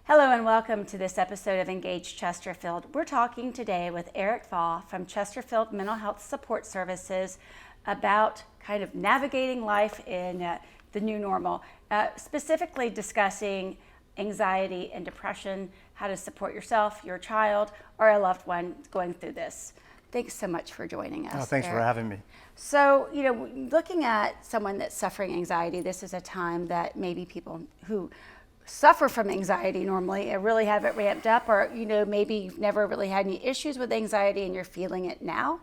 Hello and welcome to this episode of Engage Chesterfield. We're talking today with Eric Thaw from Chesterfield Mental Health Support Services about kind of navigating life in the new normal, specifically discussing anxiety and depression, how to support yourself, your child, or a loved one going through this. Thanks so much for joining us. Oh, thanks Eric. for having me. So, looking at someone that's suffering anxiety, this is a time that maybe people who suffer from anxiety normally really have it ramped up, or maybe you've never really had any issues with anxiety and you're feeling it now.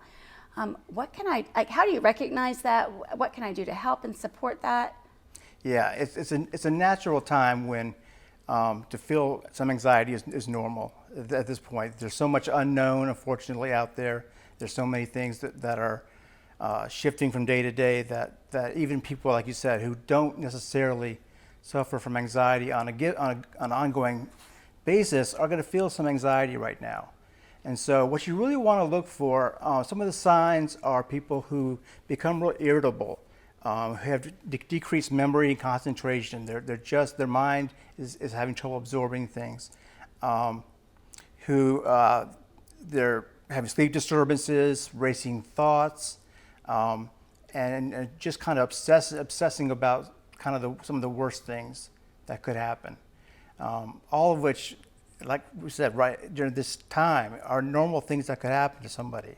How do you recognize that? What can I do to help and support that? Yeah, it's a natural time when to feel some anxiety is normal at this point. There's so much unknown, unfortunately, out there. There's so many things that are shifting from day to day that even people, like you said, who don't necessarily suffer from anxiety on an ongoing basis are going to feel some anxiety right now. And so what you really want to look for, some of the signs are people who become real irritable, who have decreased memory and concentration. Their mind is having trouble absorbing things. They're having sleep disturbances, racing thoughts, and just kind of obsessing about kind of some of the worst things that could happen. All of which, like we said, right during this time, are normal things that could happen to somebody.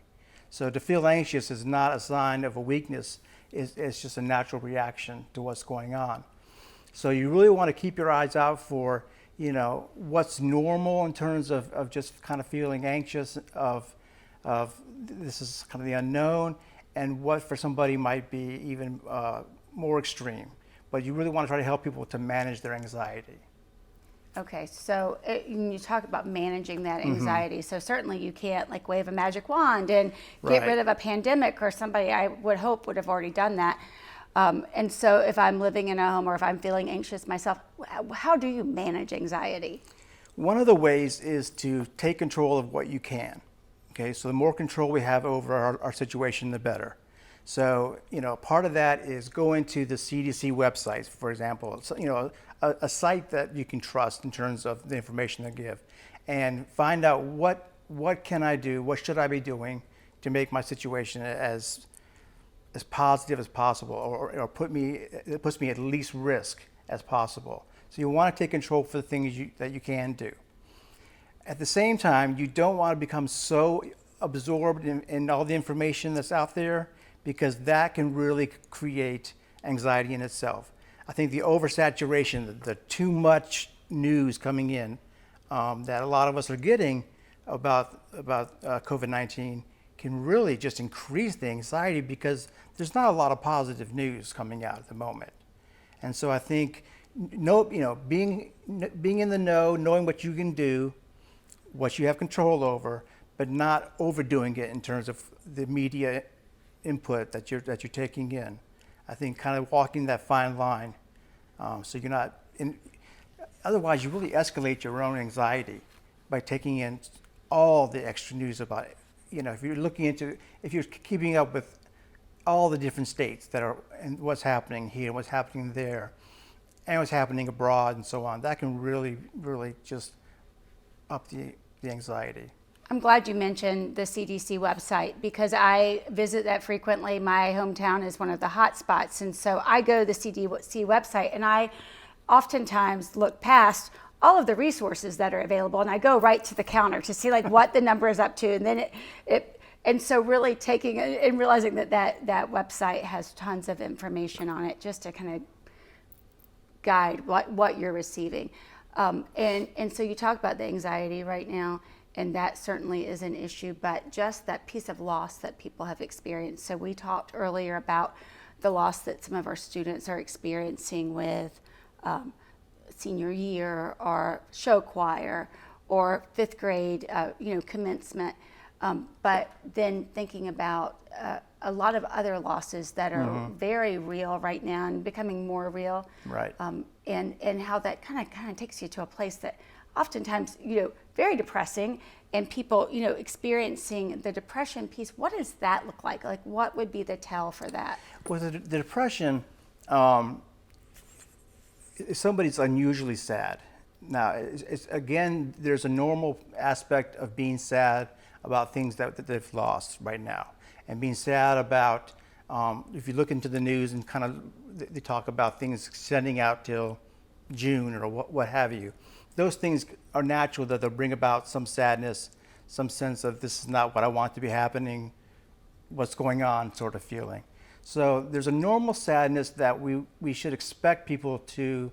So to feel anxious is not a sign of a weakness. It's just a natural reaction to what's going on. So you really want to keep your eyes out for, what's normal in terms of just kind of feeling anxious of this is kind of the unknown, and what for somebody might be even more extreme. But you really want to try to help people to manage their anxiety. Okay, so you talk about managing that anxiety. So certainly you can't wave a magic wand and get rid of a pandemic, or somebody I would hope would have already done that. And so if I'm living in a home or if I'm feeling anxious myself, how do you manage anxiety? One of the ways is to take control of what you can. Okay, so the more control we have over our situation, the better. So, part of that is going to the CDC websites, for example, a site that you can trust in terms of the information they give, and find out what can I do, what should I be doing to make my situation as positive as possible, or it puts me at least risk as possible. So you want to take control for the things that you can do. At the same time, you don't want to become so absorbed in all the information that's out there, because that can really create anxiety in itself. I think the oversaturation, the too much news coming in that a lot of us are getting about COVID-19 can really just increase the anxiety, because there's not a lot of positive news coming out at the moment. And so I think being in the know, knowing what you can do, what you have control over, but not overdoing it in terms of the media input that you're taking in. I think kind of walking that fine line, so you're not in. Otherwise, you really escalate your own anxiety by taking in all the extra news about it. If you're keeping up with all the different states that are and what's happening here, what's happening there, and what's happening abroad, and so on, that can really, really just up the anxiety. I'm glad you mentioned the CDC website, because I visit that frequently. My hometown is one of the hot spots, and so I go to the CDC website, and I oftentimes look past all of the resources that are available, and I go right to the counter to see what the number is up to, and then and so really taking and realizing that website has tons of information on it, just to kind of guide what you're receiving, and so you talk about the anxiety right now. And that certainly is an issue, but just that piece of loss that people have experienced. So we talked earlier about the loss that some of our students are experiencing with senior year, or show choir, or fifth grade, commencement. But then thinking about a lot of other losses that are very real right now and becoming more real. Right. And how that kind of takes you to a place that oftentimes, very depressing, and people, experiencing the depression piece. What does that look like? What would be the tell for that? Well, the depression, if somebody's unusually sad, Now, again, there's a normal aspect of being sad about things that they've lost right now, and being sad about, if you look into the news and kind of they talk about things extending out till June or what have you. Those things are natural, that they'll bring about some sadness, some sense of this is not what I want to be happening, what's going on sort of feeling. So there's a normal sadness that we should expect people to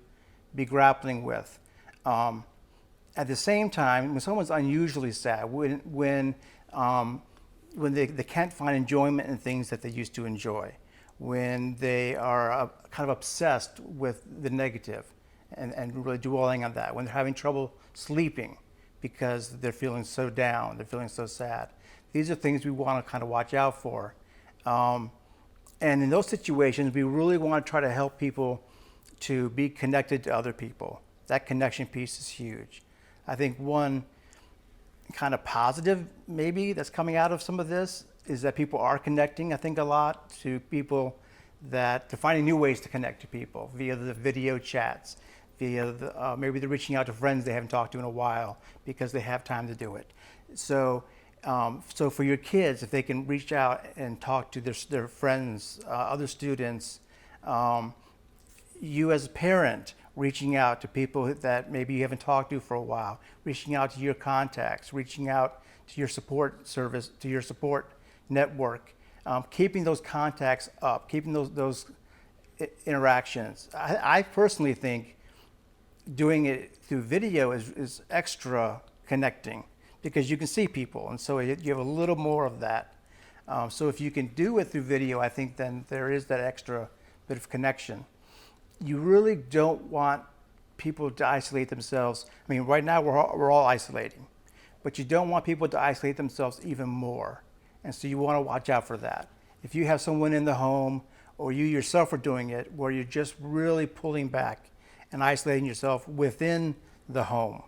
be grappling with. At the same time, when someone's unusually sad, when they can't find enjoyment in things that they used to enjoy, when they are kind of obsessed with the negative and really dwelling on that, when they're having trouble sleeping because they're feeling so down, they're feeling so sad. These are things we want to kind of watch out for. And in those situations, we really want to try to help people to be connected to other people. That connection piece is huge. I think one kind of positive maybe that's coming out of some of this is that people are connecting, I think, a lot to people, that they're finding new ways to connect to people via the video chats, via maybe they're reaching out to friends they haven't talked to in a while because they have time to do it. So for your kids, if they can reach out and talk to their friends, other students, you as a parent reaching out to people that maybe you haven't talked to for a while, reaching out to your contacts, reaching out to your support service, to your support network, keeping those contacts up, keeping those interactions. I personally think doing it through video is extra connecting, because you can see people, and so you have a little more of that. So if you can do it through video, I think then there is that extra bit of connection. You really don't want people to isolate themselves. I mean, right now we're all isolating, but you don't want people to isolate themselves even more. And so you want to watch out for that. If you have someone in the home, or you yourself are doing it, where you're just really pulling back and isolating yourself within the home.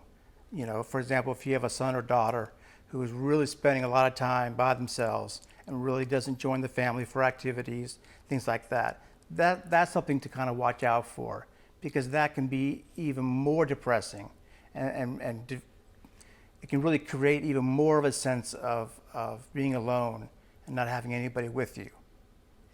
You know, for example, if you have a son or daughter who is really spending a lot of time by themselves and really doesn't join the family for activities, things like that, that's something to kind of watch out for, because that can be even more depressing, and it can really create even more of a sense of being alone and not having anybody with you.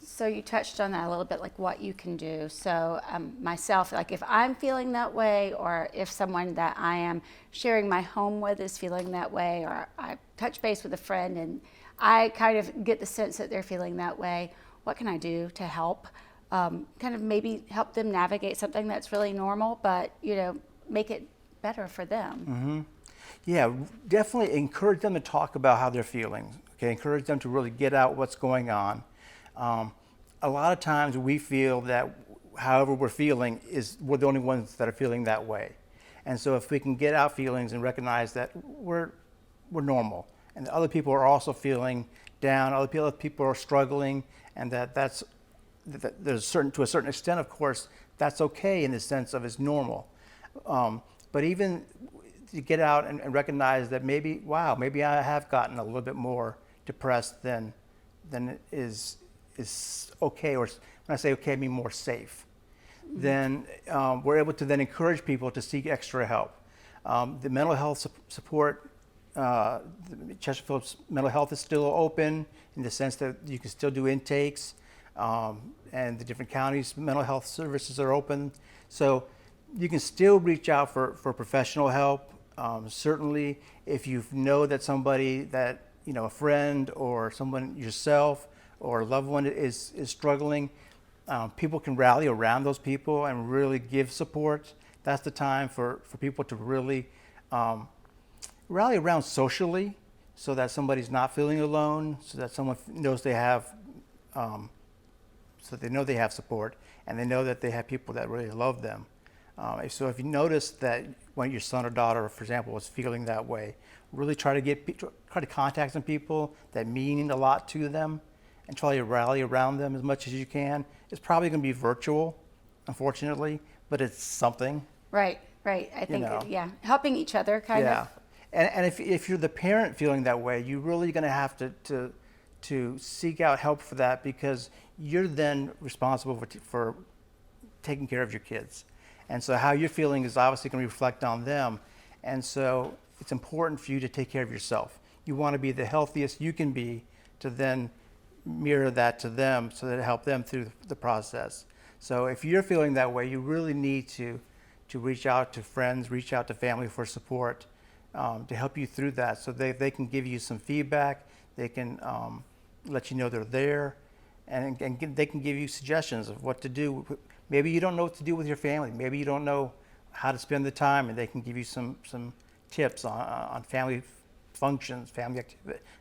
So you touched on that a little bit, like what you can do. So myself, like if I'm feeling that way, or if someone that I am sharing my home with is feeling that way, or I touch base with a friend and I kind of get the sense that they're feeling that way, what can I do to help? Kind of maybe help them navigate something that's really normal, but make it better for them. Mm-hmm. Yeah, definitely encourage them to talk about how they're feeling. Okay, encourage them to really get out what's going on. A lot of times we feel that however we're feeling we're the only ones that are feeling that way. And so if we can get out feelings and recognize that we're normal, and other people are also feeling down, other people are struggling, and that there's to a certain extent, of course, that's okay in the sense of it's normal. But even to get out and recognize that maybe I have gotten a little bit more depressed than is okay, or when I say okay, I mean more safe. Mm-hmm. Then we're able to then encourage people to seek extra help. The mental health support, Chester Phillips Mental Health is still open in the sense that you can still do intakes, and the different counties' mental health services are open. So you can still reach out for professional help. Certainly, if you know that somebody that, a friend or someone yourself or a loved one is struggling, people can rally around those people and really give support. That's the time for people to really rally around socially, so that somebody's not feeling alone, so that someone knows they have, so they know they have support, and they know that they have people that really love them. So if you notice that when your son or daughter, for example, is feeling that way, really try to contact some people that mean a lot to them, and try to rally around them as much as you can. It's probably going to be virtual, unfortunately, but it's something. Right. I think, helping each other kind of. And if you're the parent feeling that way, you're really going to have to seek out help for that, because you're then responsible for taking care of your kids. And so how you're feeling is obviously going to reflect on them. And so it's important for you to take care of yourself. You want to be the healthiest you can be to then mirror that to them so that it help them through the process. So if you're feeling that way, you really need to reach out to friends, reach out to family for support to help you through that, so they can give you some feedback, they can let you know they're there, and they can give you suggestions of what to do. Maybe you don't know what to do with your family. Maybe you don't know how to spend the time, and they can give you some tips on family functions, family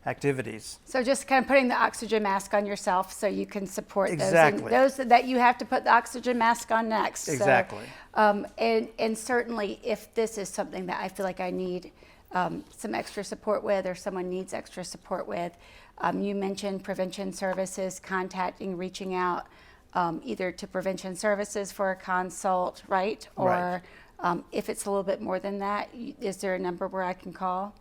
activities. So just kind of putting the oxygen mask on yourself so you can support Exactly. those that you have to put the oxygen mask on next. Exactly. So, and certainly if this is something that I feel like I need some extra support with, or someone needs extra support with, you mentioned prevention services, contacting, reaching out either to prevention services for a consult, right? Or if it's a little bit more than that, is there a number where I can call?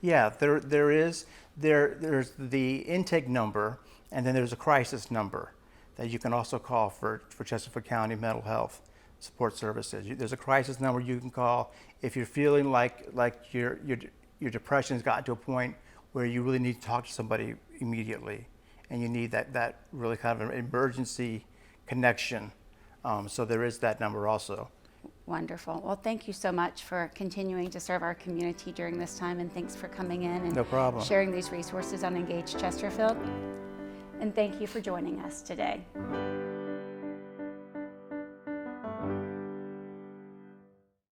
Yeah, there is. There's the intake number, and then there's a crisis number that you can also call for Chesterfield County Mental Health Support Services. There's a crisis number you can call if you're feeling like your depression has gotten to a point where you really need to talk to somebody immediately, and you need that really kind of an emergency connection. So there is that number also. Wonderful. Well, thank you so much for continuing to serve our community during this time, and thanks for coming in and No problem. sharing these resources on Engage Chesterfield. And thank you for joining us today.